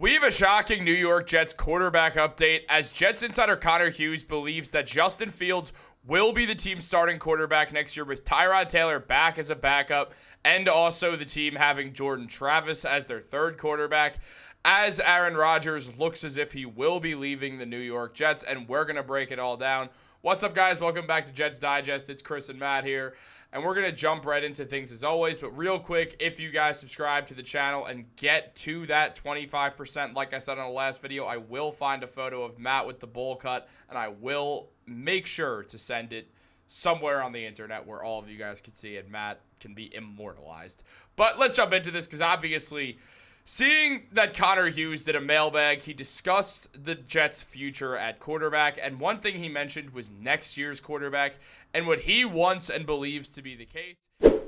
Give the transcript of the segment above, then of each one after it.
We have a shocking New York Jets quarterback update as Jets insider Connor Hughes believes that Justin Fields will be the team's starting quarterback next year with Tyrod Taylor back as a backup and also the team having Jordan Travis as their third quarterback as Aaron Rodgers looks as if he will be leaving the New York Jets, and we're going to break it all down. What's up, guys? Welcome back to Jets Digest. It's Chris and Matt here. And we're going to jump right into things as always. But real quick, if you guys subscribe to the channel and get to that 25%, like I said on the last video, I will find a photo of Matt with the bowl cut. And I will make sure to send it somewhere on the internet where all of you guys can see it. Matt can be immortalized. But let's jump into this because obviously, seeing that Connor Hughes did a mailbag, he discussed the Jets' future at quarterback, and one thing he mentioned was next year's quarterback, and what he wants and believes to be the case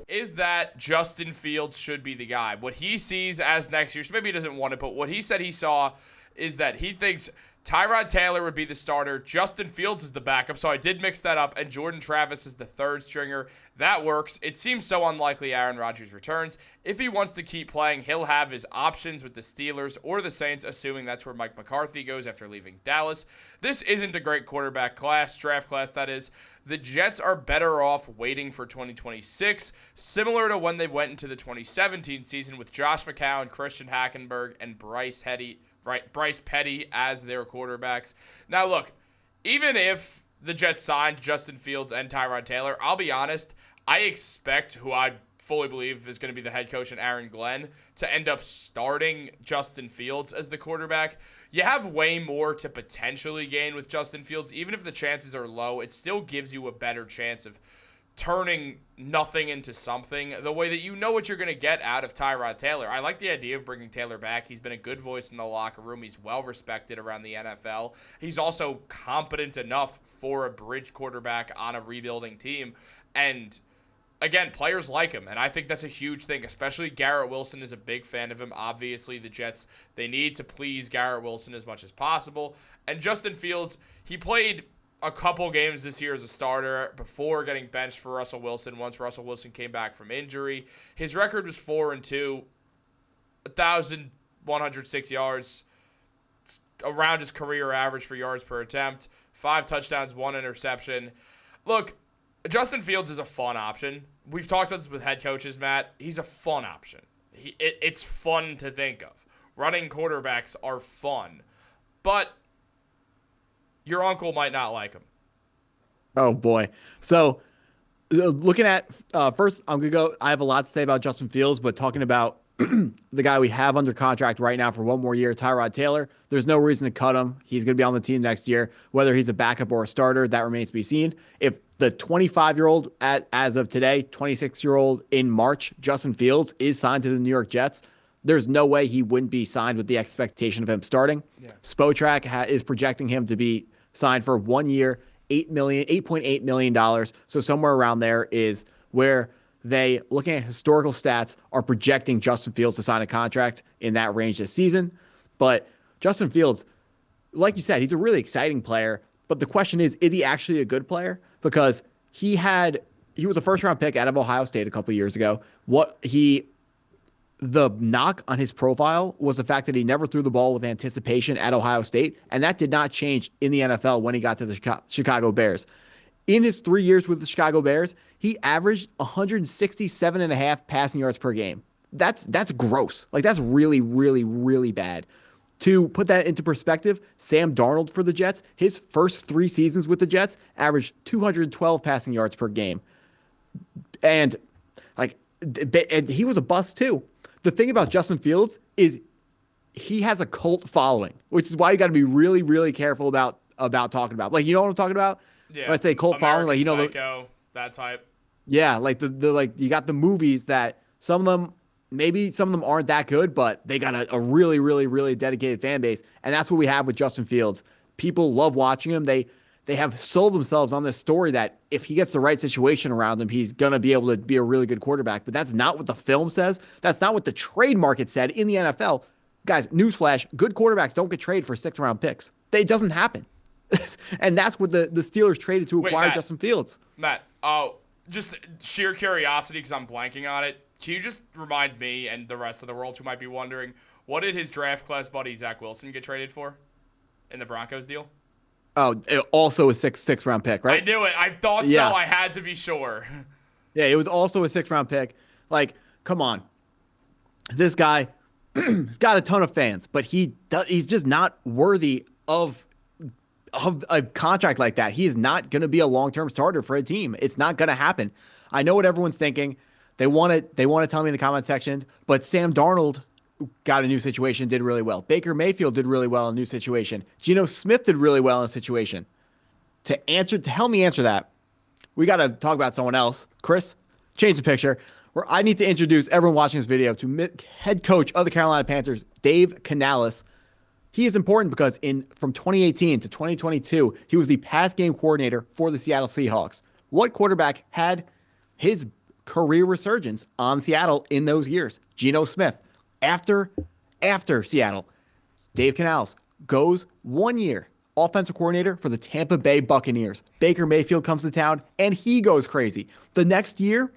is that Justin Fields should be the guy. What he sees as next year, so maybe he doesn't want it, but what he said he saw is that he thinks Tyrod Taylor would be the starter, Justin Fields is the backup, so I did mix that up, and Jordan Travis is the third stringer. That works. It seems so unlikely Aaron Rodgers returns. If he wants to keep playing, he'll have his options with the Steelers or the Saints, assuming that's where Mike McCarthy goes after leaving Dallas. This isn't a great quarterback class, draft class that is. The Jets are better off waiting for 2026, similar to when they went into the 2017 season with Josh McCown, Christian Hackenberg, and Bryce Petty as their quarterbacks. Now, look, even if the Jets signed Justin Fields and Tyrod Taylor, I'll be honest, I expect who I fully believe is going to be the head coach and Aaron Glenn to end up starting Justin Fields as the quarterback. You have way more to potentially gain with Justin Fields. Even if the chances are low, it still gives you a better chance of turning nothing into something the way that you know what you're going to get out of Tyrod Taylor. I like the idea of bringing Taylor back. He's been a good voice in the locker room. He's well respected around the NFL. He's also competent enough for a bridge quarterback on a rebuilding team. And again, players like him, and I think that's a huge thing, especially Garrett Wilson is a big fan of him. Obviously, the Jets, they need to please Garrett Wilson as much as possible. And Justin Fields, he played a couple games this year as a starter before getting benched for Russell Wilson once Russell Wilson came back from injury. His record was 4-2, 1,106 yards, around his career average for yards per attempt, 5 touchdowns, 1 interception. Look, Justin Fields is a fun option. We've talked about this with head coaches, Matt. He's a fun option. It's fun to think of. Running quarterbacks are fun. But your uncle might not like him. Oh, boy. So, looking at, first, I'm going to go, I have a lot to say about Justin Fields, but talking about the guy we have under contract right now for one more year, Tyrod Taylor, there's no reason to cut him. He's going to be on the team next year. Whether he's a backup or a starter, that remains to be seen. If the 25-year-old, as of today, 26-year-old in March, Justin Fields, is signed to the New York Jets, there's no way he wouldn't be signed with the expectation of him starting. Yeah. Spotrac is projecting him to be signed for 1 year, $8.8 million. So somewhere around there is where they, looking at historical stats, are projecting Justin Fields to sign a contract in that range this season. But Justin Fields, like you said, he's a really exciting player. But the question is he actually a good player? Because he was a first-round pick out of Ohio State a couple of years ago. The knock on his profile was the fact that he never threw the ball with anticipation at Ohio State, and that did not change in the NFL when he got to the Chicago Bears. In his 3 years with the Chicago Bears, he averaged 167.5 passing yards per game. That's gross. Like, that's really, really, really bad. To put that into perspective, Sam Darnold for the Jets, his first 3 seasons with the Jets averaged 212 passing yards per game. And he was a bust too. The thing about Justin Fields is he has a cult following, which is why you got to be really, really careful about talking about. Like, you know what I'm talking about? Yeah. When I say cult following, like, you know, Psycho, that type. Yeah, like the like you got the movies that some of them aren't that good, but they got a really, really, really dedicated fan base, and that's what we have with Justin Fields. People love watching him. They have sold themselves on this story that if he gets the right situation around him, he's going to be able to be a really good quarterback. But that's not what the film says. That's not what the trade market said in the NFL. Guys, newsflash, good quarterbacks don't get traded for 6th-round picks. It doesn't happen. And that's what the Steelers traded to acquire Justin Fields. Matt, just sheer curiosity because I'm blanking on it. Can you just remind me and the rest of the world who might be wondering, What did his draft class buddy Zach Wilson get traded for in the Broncos deal? Oh, also a six round pick, right? I knew it. I thought so. I had to be sure. Yeah, it was also a 6th-round pick. Like, come on. This guy has got a ton of fans, but he's just not worthy of a contract like that. He is not going to be a long-term starter for a team. It's not going to happen. I know what everyone's thinking. They want to tell me in the comment section, but Sam Darnold got a new situation, did really well. Baker Mayfield did really well in a new situation. Geno Smith did really well in a situation. To help me answer that, we got to talk about someone else. Chris, change the picture. Where I need to introduce everyone watching this video to head coach of the Carolina Panthers, Dave Canales. He is important because from 2018 to 2022, he was the pass game coordinator for the Seattle Seahawks. What quarterback had his career resurgence on Seattle in those years? Geno Smith. After Seattle, Dave Canales goes 1 year offensive coordinator for the Tampa Bay Buccaneers. Baker Mayfield comes to town, and he goes crazy. The next year,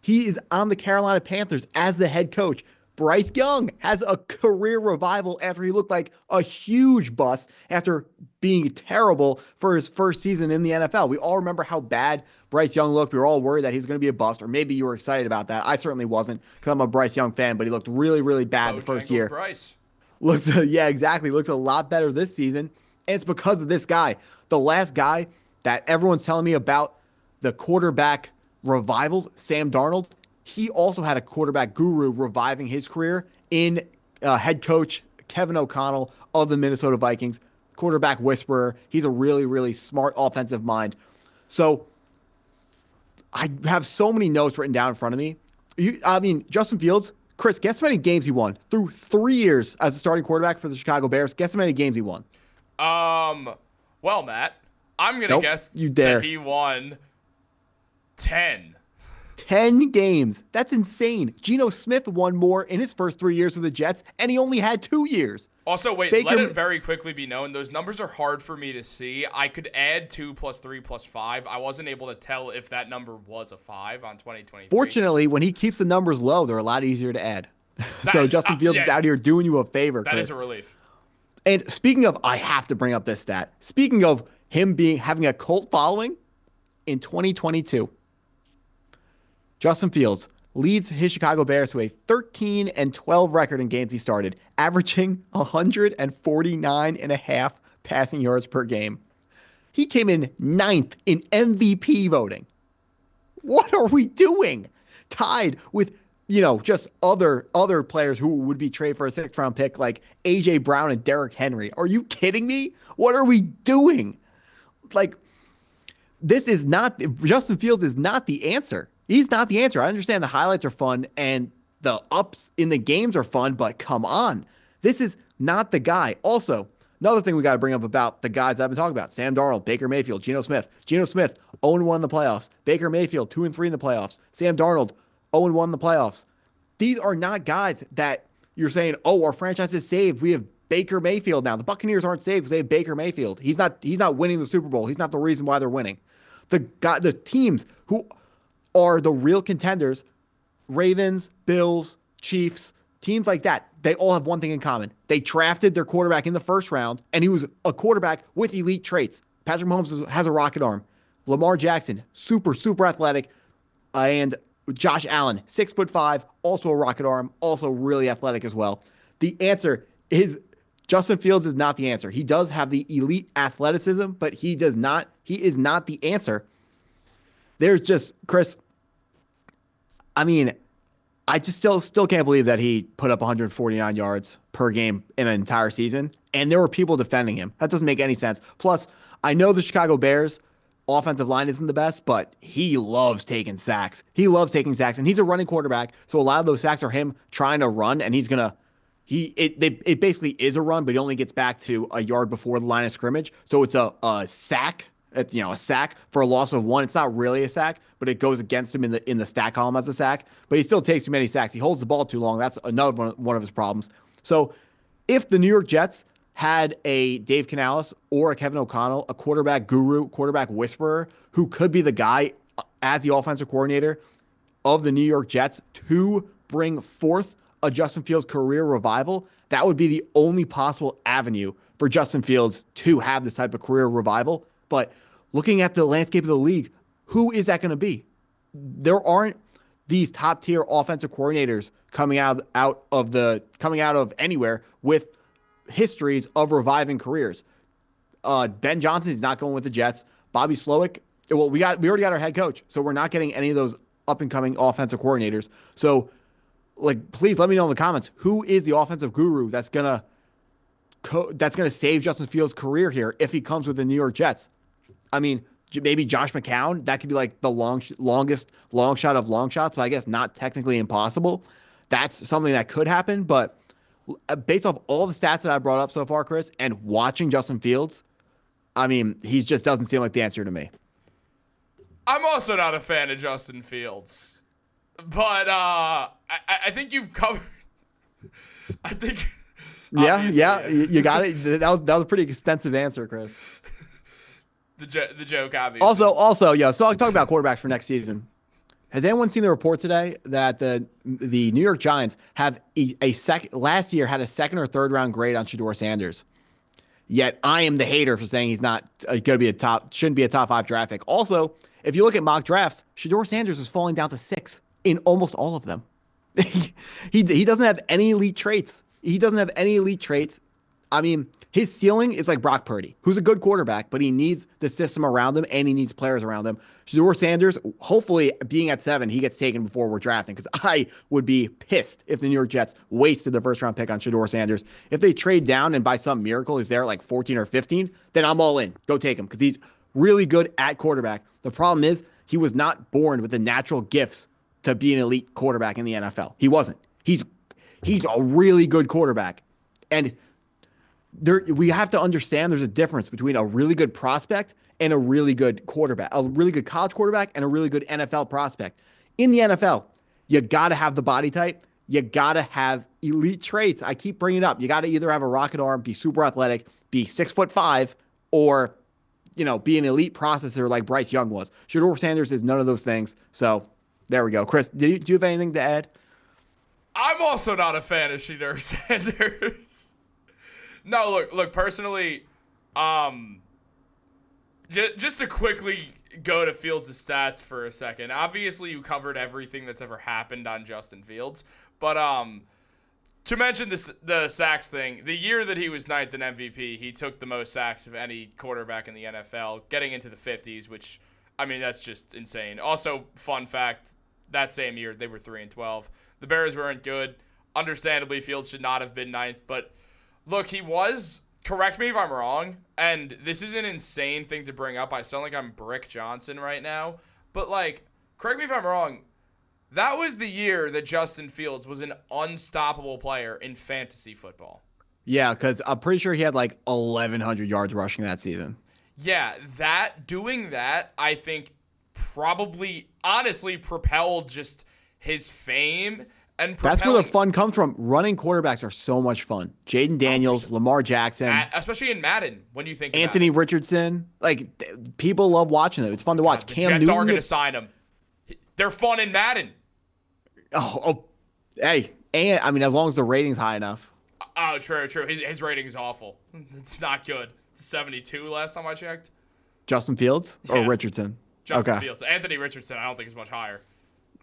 he is on the Carolina Panthers as the head coach. Bryce Young has a career revival after he looked like a huge bust after being terrible for his first season in the NFL. We all remember how bad Bryce Young looked. We were all worried that he was going to be a bust, or maybe you were excited about that. I certainly wasn't because I'm a Bryce Young fan, but he looked really, really bad the first year. Bryce. Yeah, exactly. Looks a lot better this season. And it's because of this guy. The last guy that everyone's telling me about the quarterback revivals, Sam Darnold, he also had a quarterback guru reviving his career in head coach Kevin O'Connell of the Minnesota Vikings, quarterback whisperer. He's a really, really smart offensive mind. So I have so many notes written down in front of me. Justin Fields, Chris, guess how many games he won through 3 years as a starting quarterback for the Chicago Bears? Guess how many games he won? Well, Matt, I'm going to guess that he won 10. 10 games. That's insane. Geno Smith won more in his first 3 years with the Jets, and he only had 2 years. Also, wait, let it very quickly be known, those numbers are hard for me to see. I could add 2 plus 3 plus 5. I wasn't able to tell if that number was a 5 on 2023. Fortunately, when he keeps the numbers low, they're a lot easier to add. So Justin Fields is out here doing you a favor, Chris. That is a relief. And speaking of, I have to bring up this stat. Speaking of him having a cult following, in 2022, Justin Fields leads his Chicago Bears to a 13-12 record in games he started, averaging 149.5 passing yards per game. He came in 9th in MVP voting. What are we doing? Tied with, just other players who would be traded for a 6th-round pick like A.J. Brown and Derrick Henry. Are you kidding me? What are we doing? Justin Fields is not the answer. He's not the answer. I understand the highlights are fun and the ups in the games are fun, but come on. This is not the guy. Also, another thing we got to bring up about the guys I've been talking about, Sam Darnold, Baker Mayfield, Geno Smith. Geno Smith, 0-1 in the playoffs. Baker Mayfield, 2-3 in the playoffs. Sam Darnold, 0-1 in the playoffs. These are not guys that you're saying, oh, our franchise is saved. We have Baker Mayfield now. The Buccaneers aren't saved because they have Baker Mayfield. He's not winning the Super Bowl. He's not the reason why they're winning. The teams who are the real contenders, Ravens, Bills, Chiefs, teams like that, they all have one thing in common. They drafted their quarterback in the first round, and he was a quarterback with elite traits. Patrick Mahomes has a rocket arm. Lamar Jackson, super, super athletic. And Josh Allen, 6'5", also a rocket arm, also really athletic as well. The answer is Justin Fields is not the answer. He does have the elite athleticism, but he is not the answer. There's just, Chris, I just still can't believe that he put up 149 yards per game in an entire season, and there were people defending him. That doesn't make any sense. Plus, I know the Chicago Bears offensive line isn't the best, but he loves taking sacks. And he's a running quarterback, so a lot of those sacks are him trying to run, and it basically is a run, but he only gets back to a yard before the line of scrimmage, so it's a sack. It's, a sack for a loss of 1. It's not really a sack, but it goes against him in the stat column as a sack. But he still takes too many sacks. He holds the ball too long. That's another one of his problems. So if the New York Jets had a Dave Canales or a Kevin O'Connell, a quarterback guru, quarterback whisperer, who could be the guy as the offensive coordinator of the New York Jets to bring forth a Justin Fields career revival, that would be the only possible avenue for Justin Fields to have this type of career revival. But looking at the landscape of the league, who is that going to be? There aren't these top tier offensive coordinators coming out of anywhere with histories of reviving careers. Ben Johnson is not going with the Jets. Bobby Slowick, well, we already got our head coach, so we're not getting any of those up and coming offensive coordinators. So, please let me know in the comments, who is the offensive guru that's gonna save Justin Fields' career here if he comes with the New York Jets? I mean, maybe Josh McCown. That could be like the longest long shot of long shots, but I guess not technically impossible. That's something that could happen, but based off all the stats that I brought up so far, Chris, and watching Justin Fields, I mean, he just doesn't seem like the answer to me. I'm also not a fan of Justin Fields, but I think you've covered. I think. Yeah, you got it. That was a pretty extensive answer, Chris. The joke, obviously. Also, yeah. So I'll talk about quarterbacks for next season. Has anyone seen the report today that the New York Giants have last year had a second or third round grade on Shedeur Sanders? Yet I am the hater for saying he's not going to be shouldn't be a top 5 draft pick. Also, if you look at mock drafts, Shedeur Sanders is falling down to 6 in almost all of them. He doesn't have any elite traits. I mean, his ceiling is like Brock Purdy, who's a good quarterback, but he needs the system around him and he needs players around him. Shedeur Sanders, hopefully being at 7, he gets taken before we're drafting, because I would be pissed if the New York Jets wasted the first round pick on Shedeur Sanders. If they trade down and by some miracle he's there like 14 or 15, then I'm all in. Go take him, because he's really good at quarterback. The problem is he was not born with the natural gifts to be an elite quarterback in the NFL. He wasn't. He's a really good quarterback. And we have to understand there's a difference between a really good prospect and a really good quarterback, a really good college quarterback and a really good NFL prospect. In the NFL, you got to have the body type. You got to have elite traits. I keep bringing it up. You got to either have a rocket arm, be super athletic, be 6'5", or, be an elite processor like Bryce Young was. Shedeur Sanders is none of those things. So there we go. Chris, do you have anything to add? I'm also not a fan of Shedeur Sanders. No, look. Personally, just to quickly go to Fields' stats for a second. Obviously, you covered everything that's ever happened on Justin Fields, but to mention the sacks thing, the year that he was 9th in MVP, he took the most sacks of any quarterback in the NFL, getting into the 50s, which, I mean, that's just insane. Also, fun fact, that same year they were 3-12. The Bears weren't good. Understandably, Fields should not have been 9th, but look, he was, correct me if I'm wrong, and this is an insane thing to bring up. I sound like I'm Brick Johnson right now, but, correct me if I'm wrong, that was the year that Justin Fields was an unstoppable player in fantasy football. Yeah, because I'm pretty sure he had 1,100 yards rushing that season. Yeah, doing that, I think, probably, honestly, propelled just his fame. And that's where the fun comes from. Running quarterbacks are so much fun. Jaden Daniels, Lamar Jackson. Especially in Madden, when you think Anthony about it. Richardson. People love watching them. It's fun to watch. The Cam Jets Newton, aren't going to sign him. They're fun in Madden. Hey, and I mean, as long as the rating's high enough. Oh, true. His rating is awful. It's not good. 72 last time I checked. Justin Fields or Richardson? Justin Fields. Anthony Richardson, I don't think is much higher.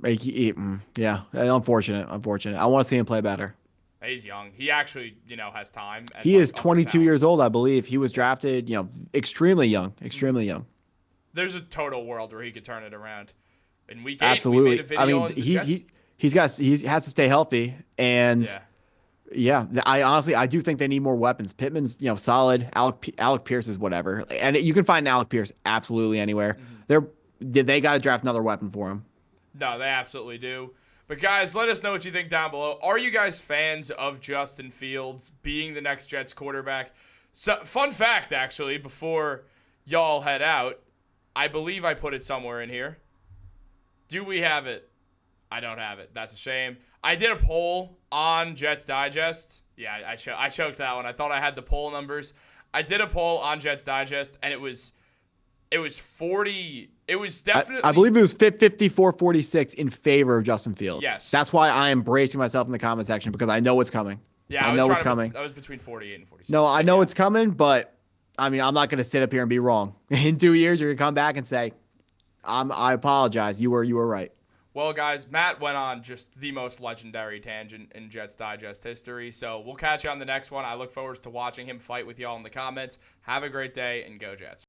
Yeah, unfortunate. I want to see him play better. He's young. He actually, has time. He is 22 years old, I believe. He was drafted, extremely young. There's a total world where he could turn it around. In week 8, absolutely. we made a video on the Jets. he has to stay healthy, and I do think they need more weapons. Pittman's, solid. Alec Pierce is whatever, and you can find Alec Pierce absolutely anywhere. Mm-hmm. They got to draft another weapon for him. No, they absolutely do. But, guys, let us know what you think down below. Are you guys fans of Justin Fields being the next Jets quarterback? So, fun fact, actually, before y'all head out, I believe I put it somewhere in here. Do we have it? I don't have it. That's a shame. I did a poll on Jets Digest. Yeah, I choked that one. I thought I had the poll numbers. I did a poll on Jets Digest, and it was 40. It was definitely. I believe it was 54-46 in favor of Justin Fields. Yes. That's why I am bracing myself in the comment section, because I know what's coming. Yeah, I know it's coming. That was between 48 and 46. No, I know it's coming, but I mean, I'm not going to sit up here and be wrong. In 2 years, you're going to come back and say, I apologize. You were right. Well, guys, Matt went on just the most legendary tangent in Jets Digest history. So we'll catch you on the next one. I look forward to watching him fight with y'all in the comments. Have a great day and go Jets.